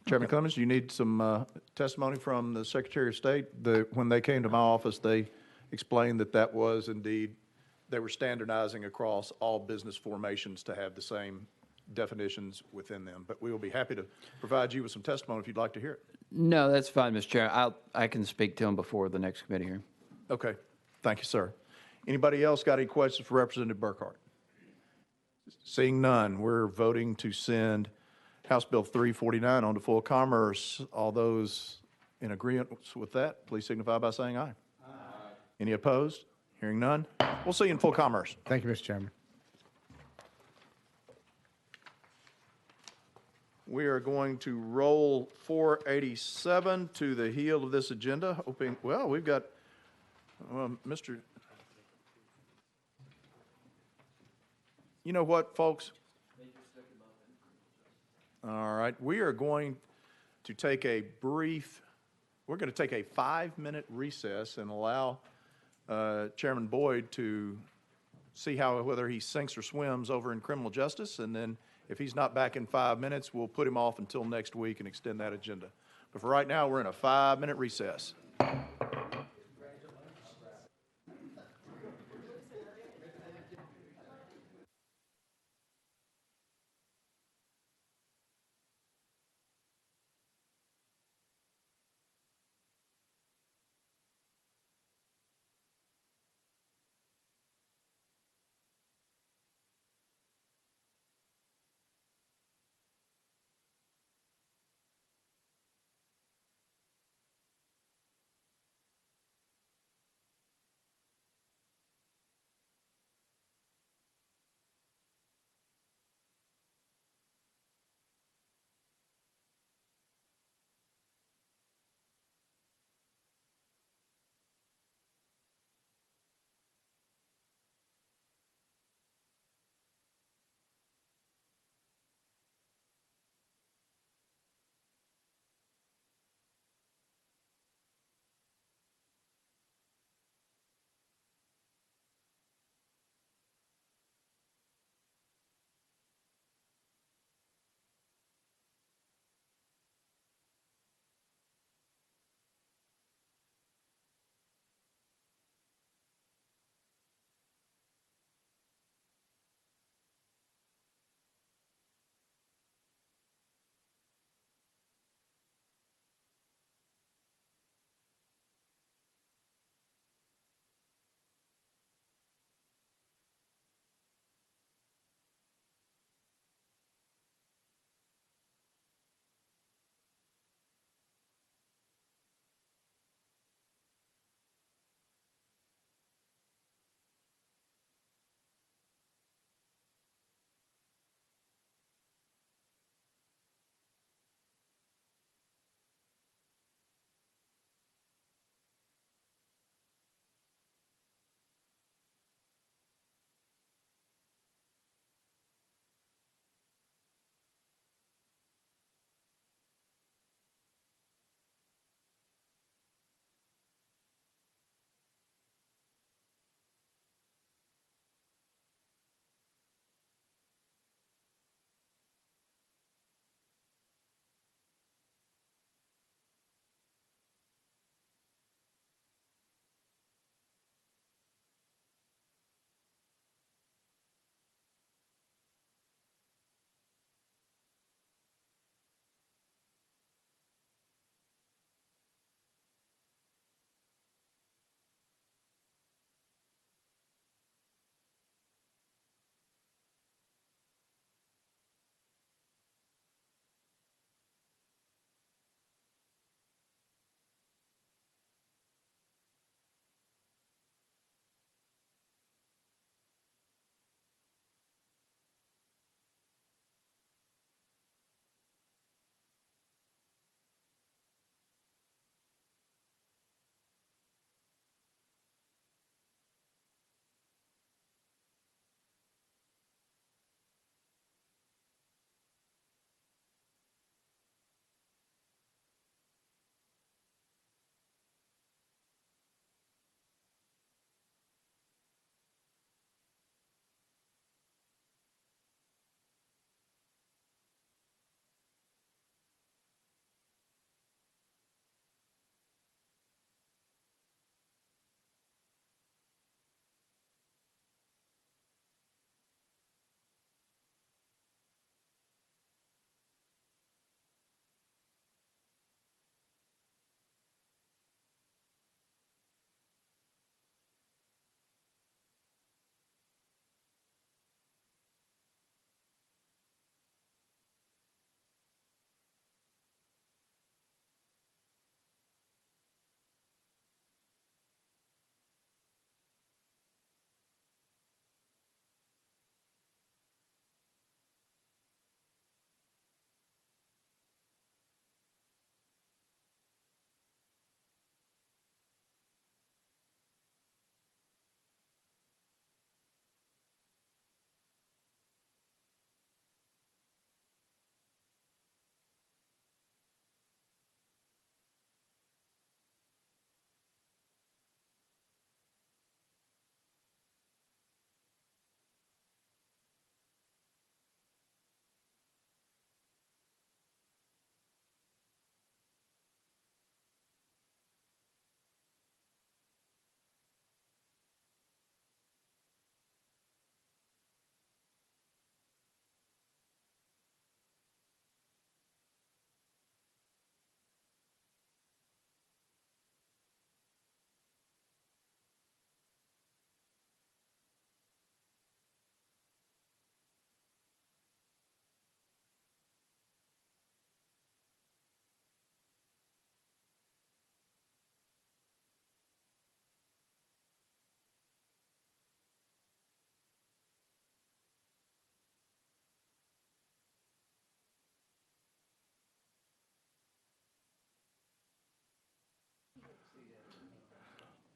Chairman Clemens, you need some testimony from the Secretary of State. When they came to my office, they explained that was indeed, they were standardizing across all business formations to have the same definitions within them. But we will be happy to provide you with some testimony if you'd like to hear it. No, that's fine, Mr. Chair. I can speak to him before the next committee hearing. Okay. Thank you, sir. Anybody else got any questions for Representative Burkhart? Seeing none, we're voting to send House Bill 349 on to full commerce. All those in agreement with that, please signify by saying aye. Aye. Any opposed? Hearing none, we'll see you in full commerce. Thank you, Mr. Chairman. We are going to roll 487 to the heel of this agenda, hoping, well, we've got Mr. You know what, folks? All right, we are going to take a 5-minute recess and allow Chairman Boyd to see whether he sinks or swims over in criminal justice, and then if he's not back in 5 minutes, we'll put him off until next week and extend that agenda. But for right now, we're in a 5-minute recess.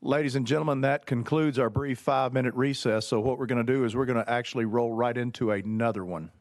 Ladies and gentlemen, that concludes our brief 5-minute recess. So what we're going to do is we're going to actually roll right into another one.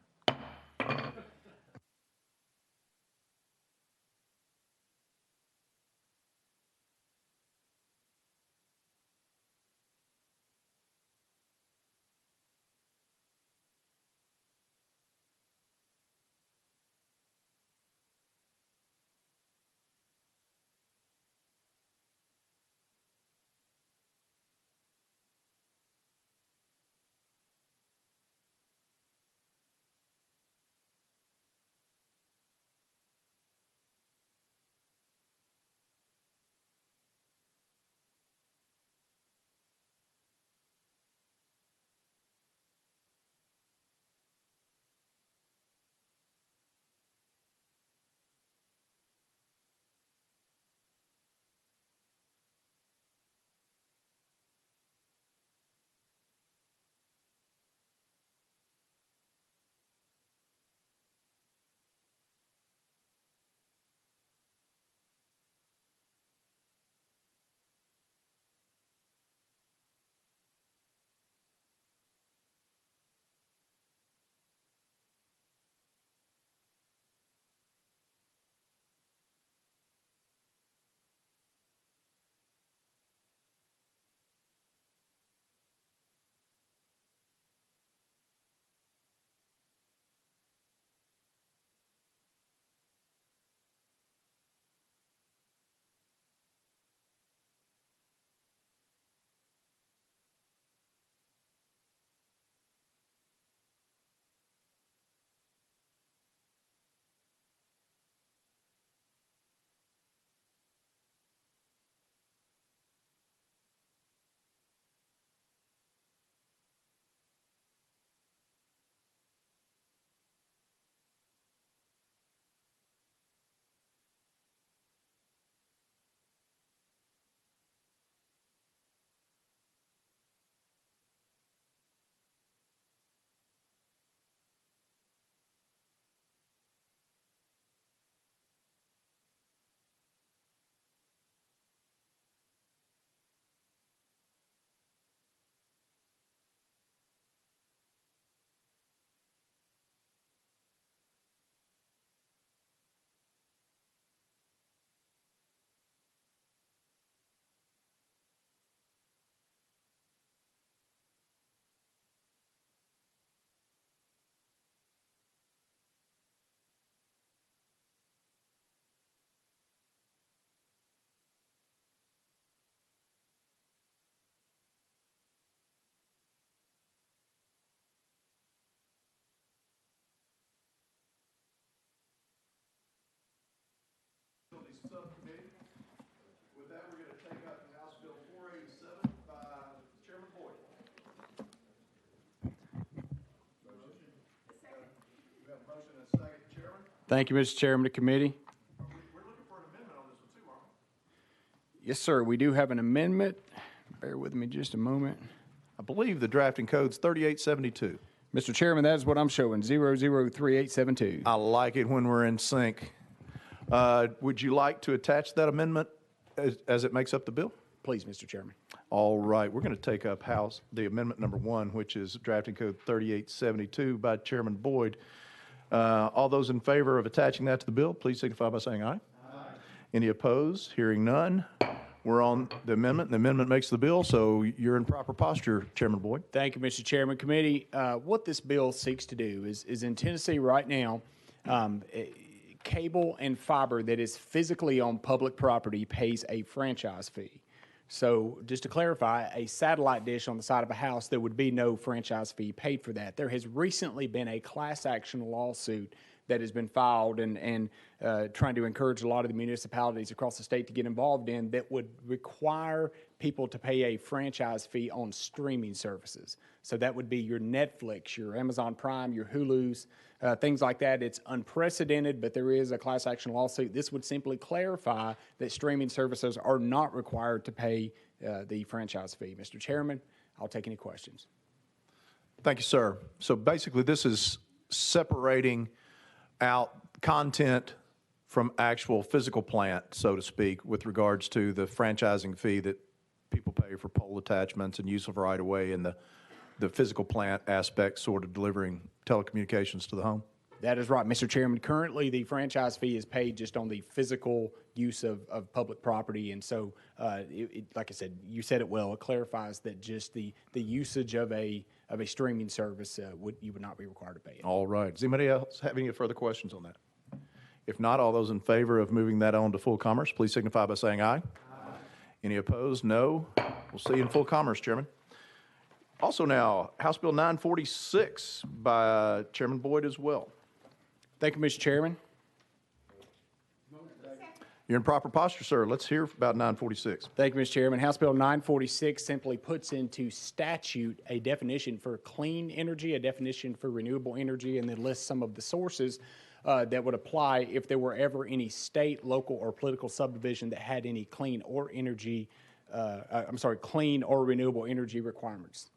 Subcommittee. With that, we're going to take up House Bill 487 by Chairman Boyd. We have a motion and a second, Chairman. Thank you, Mr. Chairman of the committee. We're looking for an amendment on this one too, aren't we? Yes, sir, we do have an amendment. Bear with me just a moment. I believe the drafting code's 3872. Mr. Chairman, that is what I'm showing, 003872. I like it when we're in sync. Would you like to attach that amendment as it makes up the bill? Please, Mr. Chairman. All right, we're going to take up the amendment number 1, which is drafting code 3872 by Chairman Boyd. All those in favor of attaching that to the bill, please signify by saying aye. Aye. Any opposed? Hearing none. We're on the amendment. The amendment makes the bill, so you're in proper posture, Chairman Boyd. Thank you, Mr. Chairman. Committee, what this bill seeks to do is in Tennessee right now, cable and fiber that is physically on public property pays a franchise fee. So just to clarify, a satellite dish on the side of a house, there would be no franchise fee paid for that. There has recently been a class action lawsuit that has been filed and trying to encourage a lot of the municipalities across the state to get involved in that would require people to pay a franchise fee on streaming services. So that would be your Netflix, your Amazon Prime, your Hulu's, things like that. It's unprecedented, but there is a class action lawsuit. This would simply clarify that streaming services are not required to pay the franchise fee. Mr. Chairman, I'll take any questions. Thank you, sir. So basically, this is separating out content from actual physical plant, so to speak, with regards to the franchising fee that people pay for pole attachments and use of right-of-way and the physical plant aspect sort of delivering telecommunications to the home? That is right, Mr. Chairman. Currently, the franchise fee is paid just on the physical use of public property. And so, like I said, you said it well, it clarifies that just the usage of a streaming service, you would not be required to pay it. All right. Does anybody else have any further questions on that? If not, all those in favor of moving that on to full commerce, please signify by saying aye. Any opposed? No. We'll see you in full commerce, Chairman. Also now, House Bill 946 by Chairman Boyd as well. Thank you, Mr. Chairman. You're in proper posture, sir. Let's hear about 946. Thank you, Mr. Chairman. House Bill 946 simply puts into statute a definition for clean energy, a definition for renewable energy, and then lists some of the sources that would apply if there were ever any state, local, or political subdivision that had any clean or renewable energy requirements.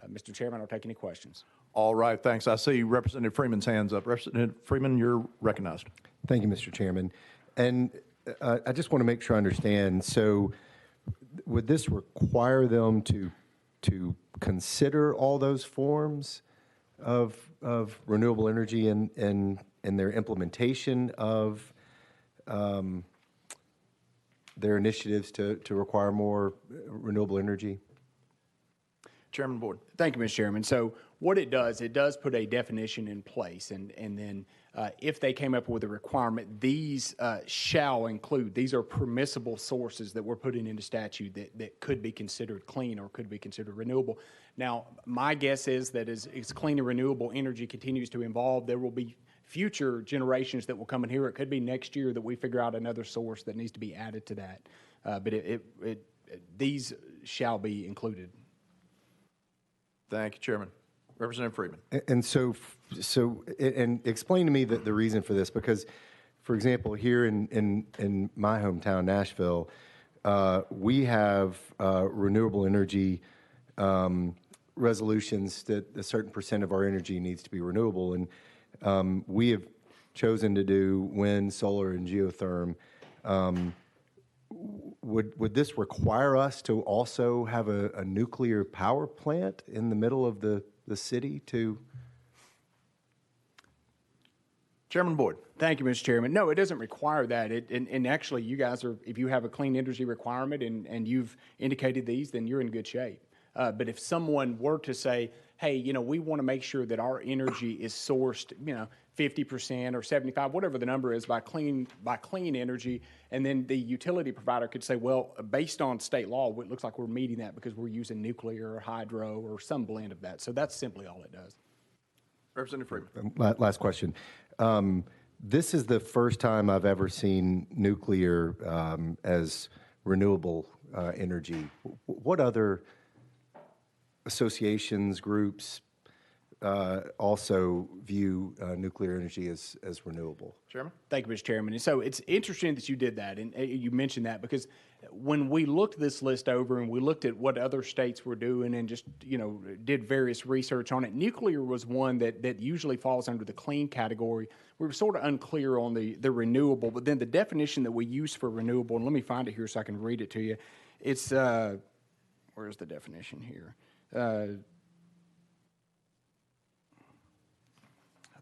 Mr. Chairman, I'll take any questions. All right, thanks. I see Representative Freeman's hands up. Representative Freeman, you're recognized. Thank you, Mr. Chairman. And I just want to make sure I understand. So would this require them to consider all those forms of renewable energy in their implementation of their initiatives to require more renewable energy? Chairman Boyd. Thank you, Mr. Chairman. So what it does put a definition in place, and then if they came up with a requirement, these shall include, these are permissible sources that we're putting into statute that could be considered clean or could be considered renewable. Now, my guess is that as clean and renewable energy continues to evolve, there will be future generations that will come in here. It could be next year that we figure out another source that needs to be added to that. But these shall be included. Thank you, Chairman. Representative Freeman. And explain to me the reason for this, because, for example, here in my hometown, Nashville, we have renewable energy resolutions that a certain percent of our energy needs to be renewable, and we have chosen to do wind, solar, and geotherm. Would this require us to also have a nuclear power plant in the middle of the city to? Chairman Boyd. Thank you, Mr. Chairman. No, it doesn't require that. And actually, you guys are, if you have a clean energy requirement and you've indicated these, then you're in good shape. But if someone were to say, hey, we want to make sure that our energy is sourced, 50% or 75, whatever the number is, by clean energy, and then the utility provider could say, well, based on state law, it looks like we're meeting that because we're using nuclear or hydro or some blend of that. So that's simply all it does. Representative Freeman. Last question. This is the first time I've ever seen nuclear as renewable energy. What other associations, groups also view nuclear energy as renewable? Chairman? Thank you, Mr. Chairman. And so it's interesting that you did that, and you mentioned that, because when we looked this list over and we looked at what other states were doing and just, did various research on it, nuclear was one that usually falls under the clean category. We were sort of unclear on the renewable, but then the definition that we use for renewable, and let me find it here so I can read it to you. It's, where's the definition here? I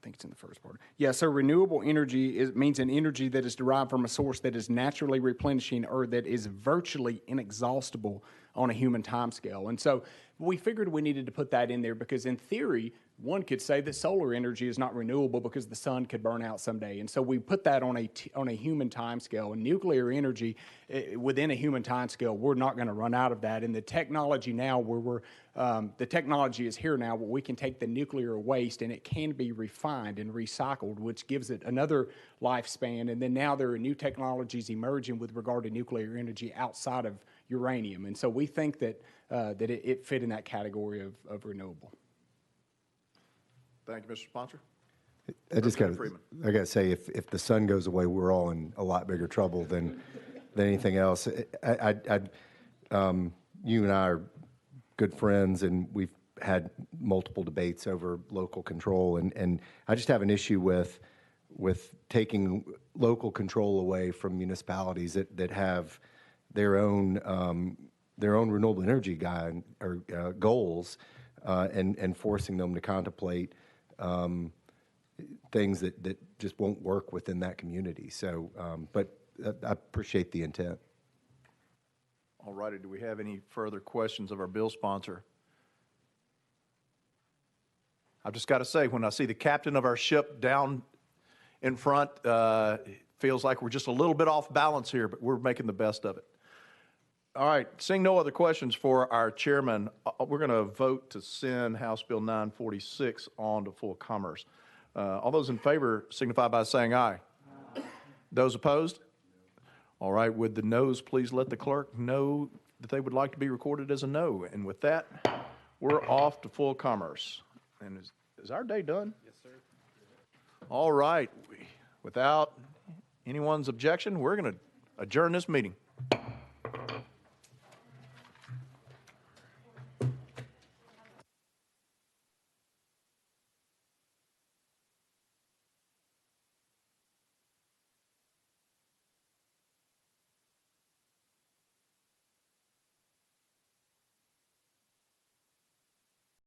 think it's in the first part. Yeah, so renewable energy means an energy that is derived from a source that is naturally replenishing or that is virtually inexhaustible on a human timescale. And so we figured we needed to put that in there because, in theory, one could say that solar energy is not renewable because the sun could burn out someday. And so we put that on a human timescale. And nuclear energy, within a human timescale, we're not going to run out of that. And the technology now, the technology is here now where we can take the nuclear waste and it can be refined and recycled, which gives it another lifespan. And then now there are new technologies emerging with regard to nuclear energy outside of uranium. And so we think that it fit in that category of renewable. Thank you, Mr. Sponsor. I got to say, if the sun goes away, we're all in a lot bigger trouble than anything else. You and I are good friends, and we've had multiple debates over local control, and I just have an issue with taking local control away from municipalities that have their own their own renewable energy goals, and forcing them to contemplate things that just won't work within that community. So, but I appreciate the intent. All righty, do we have any further questions of our bill sponsor? I've just got to say, when I see the captain of our ship down in front, it feels like we're just a little bit off balance here, but we're making the best of it. All right, seeing no other questions for our chairman, we're going to vote to send House Bill 946 on to full commerce. All those in favor signify by saying aye. Those opposed? All right, would the noes please let the clerk know that they would like to be recorded as a no? And with that, we're off to full commerce. And is our day done? Yes, sir. All right, without anyone's objection, we're going to adjourn this meeting.